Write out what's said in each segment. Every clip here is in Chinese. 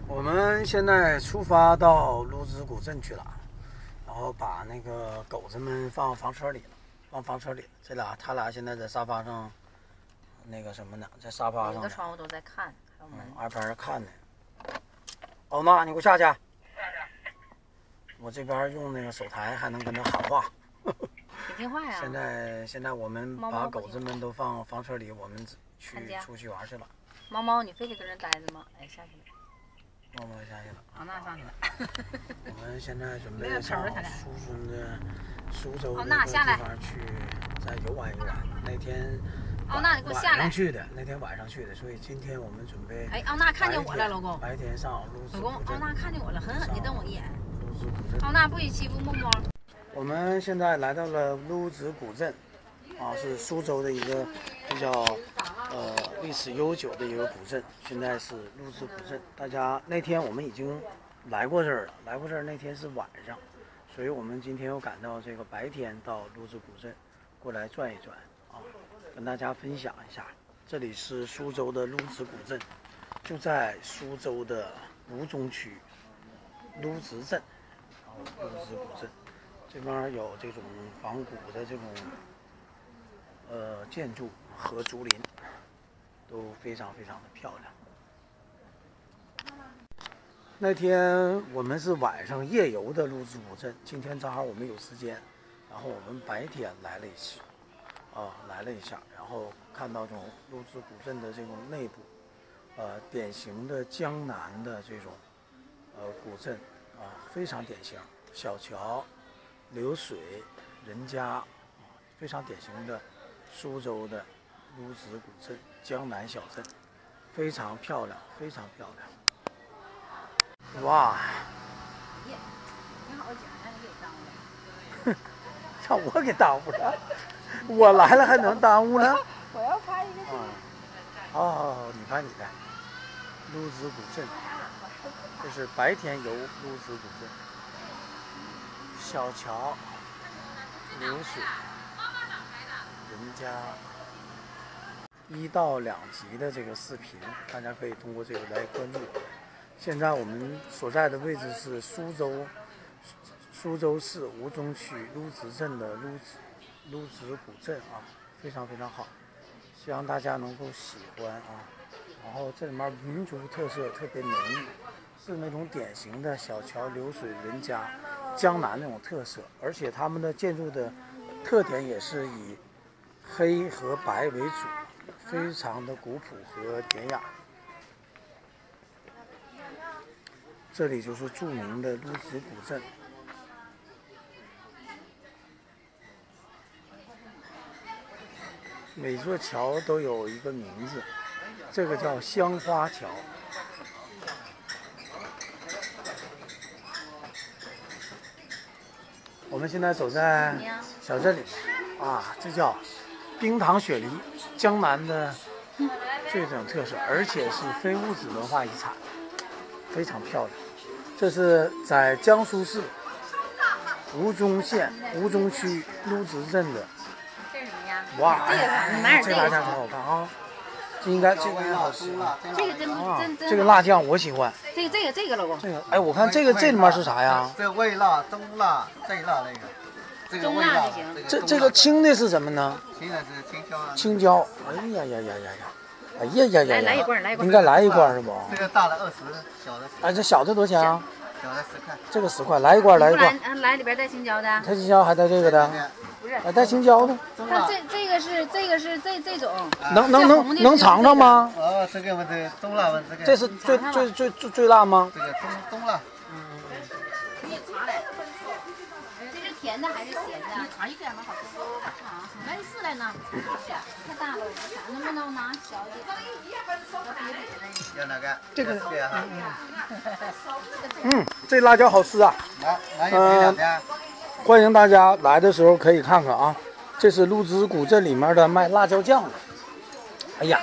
我们现在出发到芦子古镇去了，然后把那个狗子们放房车里了，放房车里了。他俩现在在沙发上，那个什么呢，在沙发上。每个窗户都在看，还有门。二边看呢。欧娜，你给我下去。我这边用那个手台还能跟他喊话。挺听话呀。现在我们把狗子们都放房车里，我们出去玩去了。猫猫，你非得跟人待着吗？哎，下去了。猫猫下去了。那上去了。我们现在准备上苏州的地方去再游玩一玩。那天晚上去的，所以今天我们准备。哎，奥娜看见我了，老公。白天上芦子古镇。老公，奥娜看见我了，狠狠地瞪我一眼。奥娜不许欺负梦梦。我们现在来到了芦子古镇，是苏州的一个比较历史悠久的一个古镇。现在是芦子古镇，大家那天我们已经来过这儿了，那天是晚上，所以我们今天又赶到这个白天到芦子古镇过来转一转跟大家分享一下。这里是苏州的芦子古镇，就在苏州的吴中区芦子镇，芦子古镇这边有这种仿古的这种建筑和竹林，都非常非常的漂亮。那天我们是晚上夜游的芦子古镇，今天正好我们有时间，然后我们白天来了一下，然后看到这种芦子古镇的这种内部，典型的江南的这种古镇非常典型，小桥流水人家，非常典型的苏州的芦子古镇江南小镇，非常漂亮，非常漂亮。哇！你好好讲，让你给耽误了。让我给耽误了？我来了还能耽误了？我要拍一个。好，你拍你的。芦子古镇，这是白天游芦子古镇，小桥流水人家1到2集的这个视频，大家可以通过这个来关注我。现在我们所在的位置是苏州市吴中区芦子镇的芦子古镇非常非常好，希望大家能够喜欢然后这里面民族特色特别浓郁，是那种典型的小桥流水人家江南那种特色，而且他们的建筑的特点也是以黑和白为主，非常的古朴和典雅。这里就是著名的芦子古镇。每座桥都有一个名字，这个叫香花桥。我们现在走在小镇里这叫冰糖雪梨，江南的最种特色，而且是非物质文化遗产，非常漂亮。这是在江苏市吴中县吴中区芦子镇的。这是什么呀？哇，这辣酱很好看这应该好吃。这个真这个辣酱我喜欢。这个老公。哎，我看这里面是啥呀？这味辣、中辣、最辣那个。这个味辣就行。这个青的是什么呢？青的是青椒。青椒。哎呀！来一罐，应该来一罐是不？这个大的20，小的10。哎，这小的多少钱啊？小的10块。这个10块，来一罐。来里边带青椒的。带青椒还带这个的？不是。带青椒的。它这个是这种。能尝尝吗？这个我的中辣味，这是最辣吗？这个中辣。你也尝来。这是甜的还是咸的？你尝一点吧，好吃。尝，来试来呢。太大了，我不尝，能不能拿小一点？要哪个？这个。嗯，这辣椒好吃啊。来2片。欢迎大家来的时候可以看看这是芦子古镇里面的卖辣椒酱的。哎呀，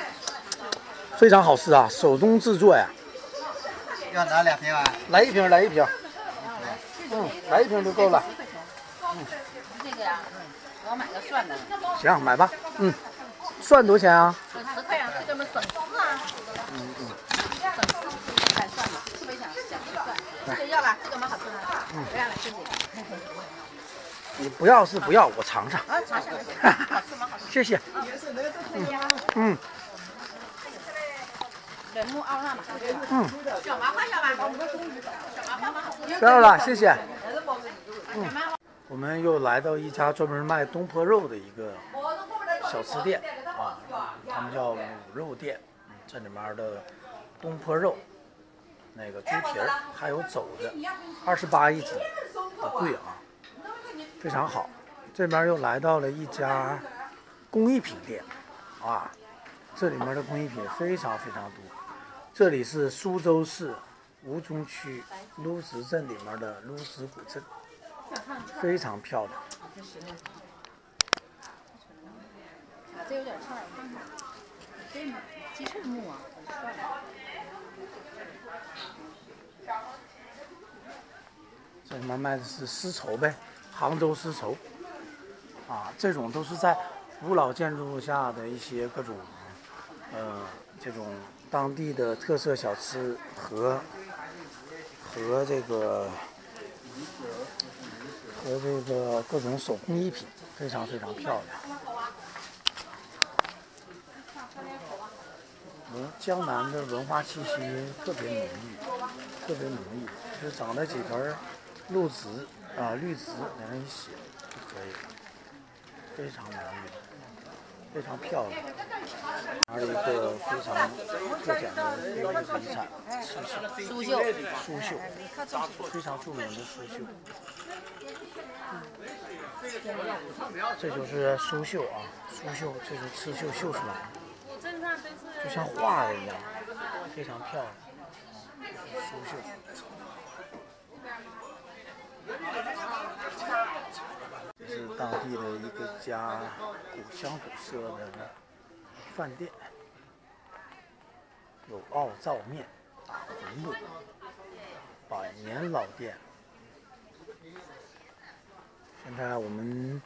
非常好吃手工制作呀。要拿2瓶啊？来一瓶。来一瓶就够了。这个呀，我要买个蒜的。行，买吧。蒜多少钱啊？10块这哥们省事省事，买蒜的，特别想谢谢。你不要是不要，我尝尝。尝尝，好吃吗？好吃。谢谢。嗯。人木奥纳嘛。嗯。小麻花小吧？小麻花吗？不要了，谢谢。我们又来到一家专门卖东坡肉的一个小吃店啊，他们叫卤肉店。这里面的东坡肉，那个猪蹄儿还有肘子，28一斤，不贵啊，非常好。这边又来到了一家工艺品店啊，这里面的工艺品非常非常多。这里是苏州市吴中区芦直镇里面的芦直古镇，非常漂亮。这有点差，看看。这鸡翅木啊，算了。这里面卖的是丝绸呗，杭州丝绸啊，这种都是在古老建筑下的一些各种这种当地的特色小吃和这个各种手工艺品，非常非常漂亮。江南的文化气息特别浓郁，特别浓郁，就长了几根绿植连在一起就可以了，非常浓郁，非常漂亮。还有一个非常特产的非物质遗产——苏绣，非常著名的苏绣。这就是苏绣啊，苏绣这是刺绣绣出来的。就像画的一样，非常漂亮。苏绣。这是当地的一个家古香古色的饭店，有奥灶面、大红木、百年老店。现在我们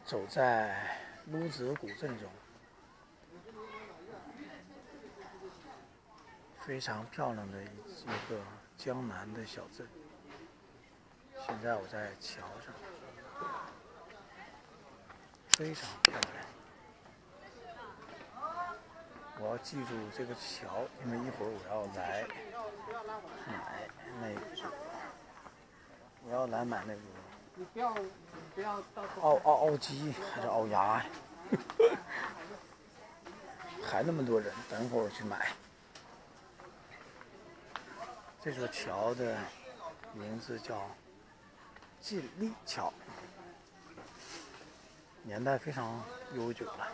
走在芦直古镇中。非常漂亮的一个江南的小镇。现在我在桥上，非常漂亮。我要记住这个桥，因为一会儿我要来买那个，我要来买那个。你不要澳鸡还是澳鸭呀？还那么多人，等会儿去买。这座桥的名字叫锦历桥，年代非常悠久了。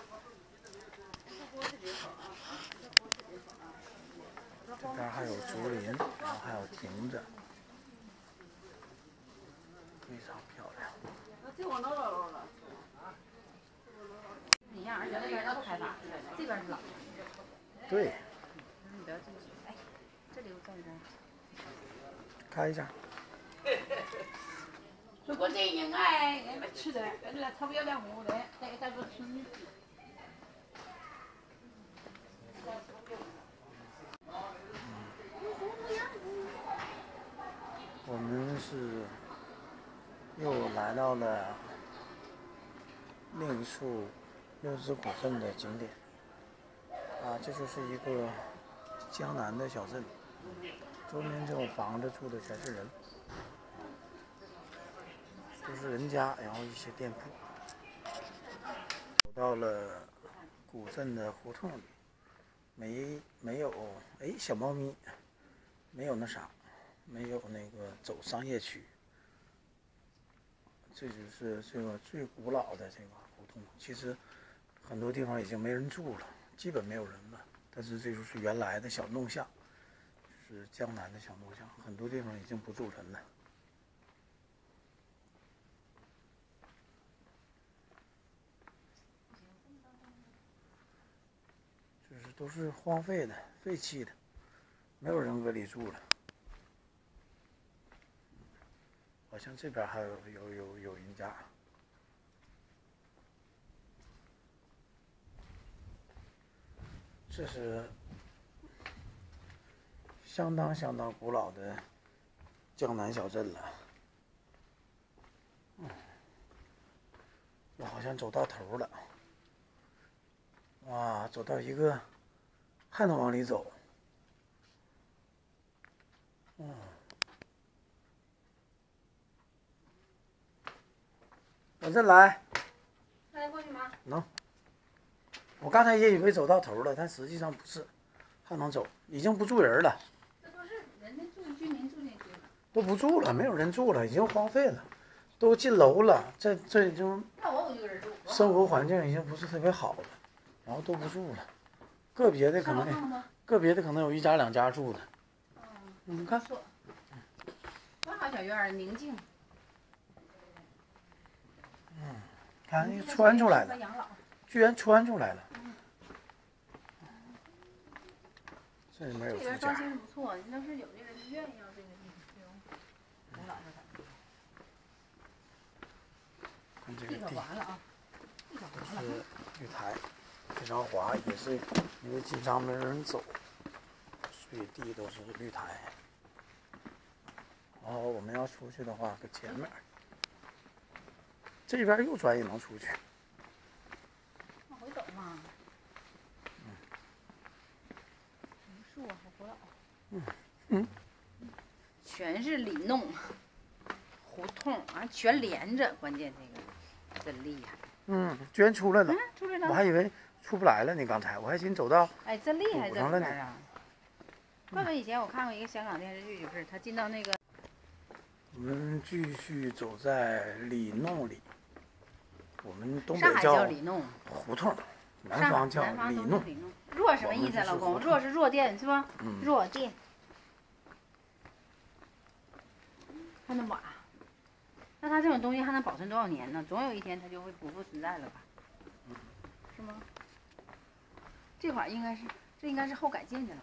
这边还有竹林，然后还有亭子，非常漂亮。一样，而且那边都开发，这边是老。对。你不要进去，哎，这里我照一张。开一下。如果这人哎，没吃的，那他不要两五的，再不吃。我们是又来到了另一处芦直古镇的景点啊，这就是一个江南的小镇，周边这种房子住的全是人，都是人家，然后一些店铺。走到了古镇的胡同里，没有哎小猫咪，没有那啥。没有那个走商业区，这就是这个最古老的这个胡同。其实很多地方已经没人住了，基本没有人了。但是这就是原来的小弄巷，就是江南的小弄巷，很多地方已经不住人了。就是都是荒废的、废弃的，没有人搁里住了。好像这边还有人家，这是相当古老的江南小镇了。我好像走到头了。哇，走到一个，还能往里走。我这来。带过去吗？能。我刚才也以为走到头了，但实际上不是，还能走，已经不住人了。这都是人家居民住进去了。都不住了，没有人住了，已经荒废了，都进楼了。这已经生活环境已经不是特别好了，然后都不住了，个别的可能有1家2家住的。你看，多好小院儿，宁静。看穿出来了，居然穿出来了。这里面有这边住家。装修不错，要是有的人愿意要这个地方，这种古老的感觉。看这个地，完了啊，是绿台，非常滑，也是因为经常没人走，所以地都是绿台。然后我们要出去的话，搁前面，这边右转也能出去。往回走嘛。树啊，好古老。全是里弄胡同啊，全连着，关键这个真厉害。居然出来了。出来了。我还以为出不来了呢，刚才我还寻思走到。哎，真厉害，这里边啊。怪不得以前我看过一个香港电视剧，就是他进到那个。我们继续走在里弄里，我们东北上海叫里弄胡同，南方叫里弄。弱什么意思啊，老公？弱是弱电是吧？弱电。看那瓦，那它这种东西还能保存多少年呢？总有一天它就会不复存在了吧？是吗？这会儿这应该是后改进去了。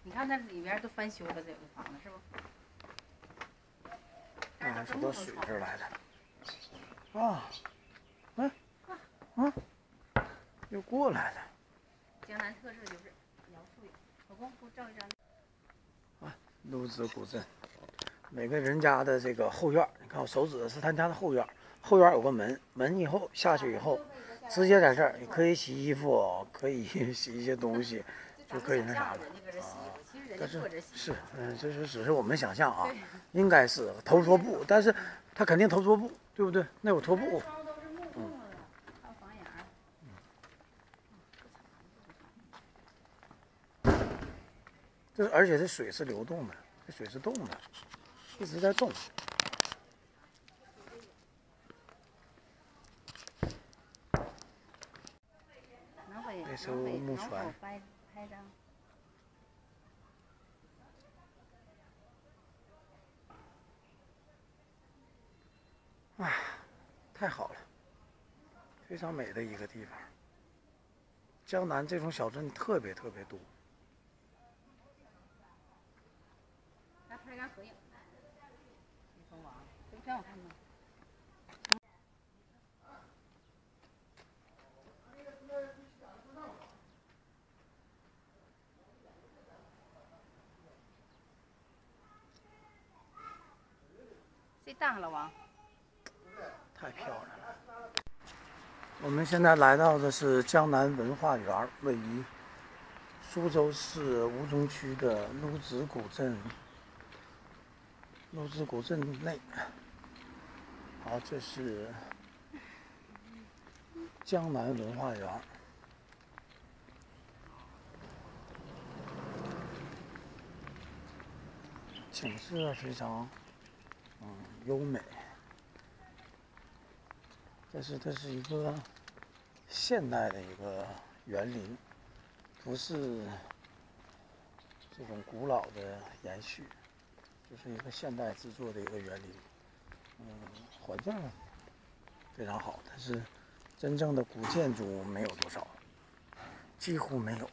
你看那里边都翻修了，这个房子是不？是到水这儿来了。又过来了。江南特色就是描述，老公给我照一张。路子古镇，每个人家的这个后院，你看我手指的是他家的后院，后院有个门，门以后下去以后，直接在这儿，你可以洗衣服，可以洗一些东西，就可以那啥了。但是这是只是我们想象啊，应该是投桌布，但是他肯定投桌布，对不对？那有桌布。而且这水是流动的，这水是动的，一直在动。那艘木船。太好了，非常美的一个地方。江南这种小镇特别特别多。来拍张合影。蜂王，这不挺好看吗？最大了，王。太漂亮了！我们现在来到的是江南文化园，位于苏州市吴中区的芦子古镇。芦子古镇内，好，这是江南文化园。景色非常优美。这是一个现代的一个园林，不是这种古老的延续，就是一个现代制作的一个园林。环境非常好，但是真正的古建筑没有多少，几乎没有。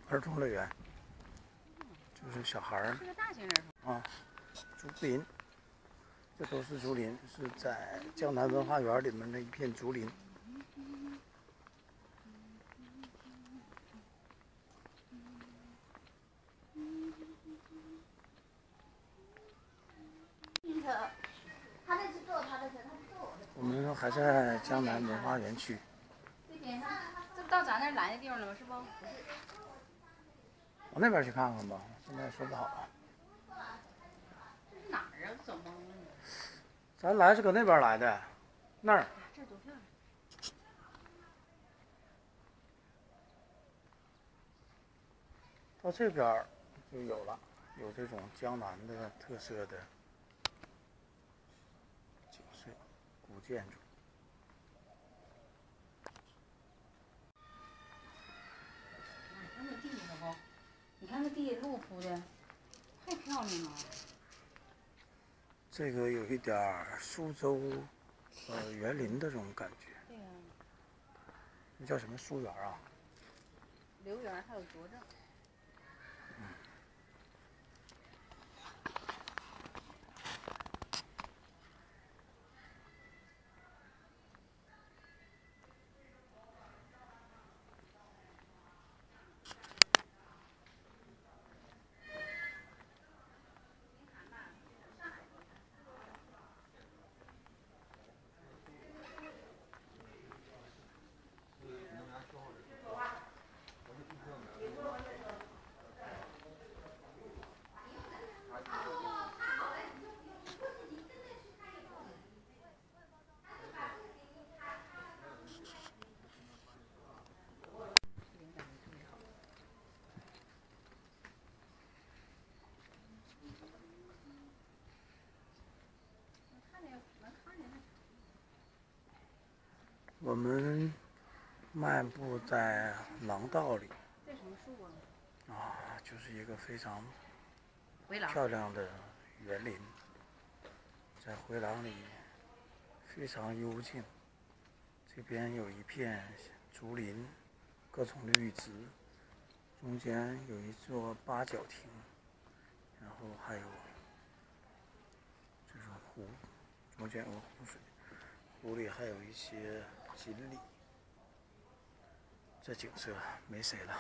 儿童乐园，就是小孩儿。是个大型儿童。竹林，这都是竹林，是在江南文化园里面的一片竹林。车，他那是坐他的车，他不坐我的车。我们还在江南文化园区。这边上，这不到咱那儿来的地方了吗？是不？往那边去看看吧，现在说不好。这是哪儿啊？走懵了呢。咱来是搁那边来的，那儿。这多漂亮！到这边就有了，有这种江南的特色的景色、古建筑。你看这地可不，你看这地路铺的，太漂亮了。这个有一点苏州园林的这种感觉。对呀。那叫什么书园啊？留园还有拙政。我们漫步在廊道里。这什么树啊？就是一个非常回廊。漂亮的园林，在回廊里非常幽静。这边有一片竹林，各种绿植，中间有一座八角亭，然后还有这种湖，中间有湖水，湖里还有一些锦鲤。这景色没谁了。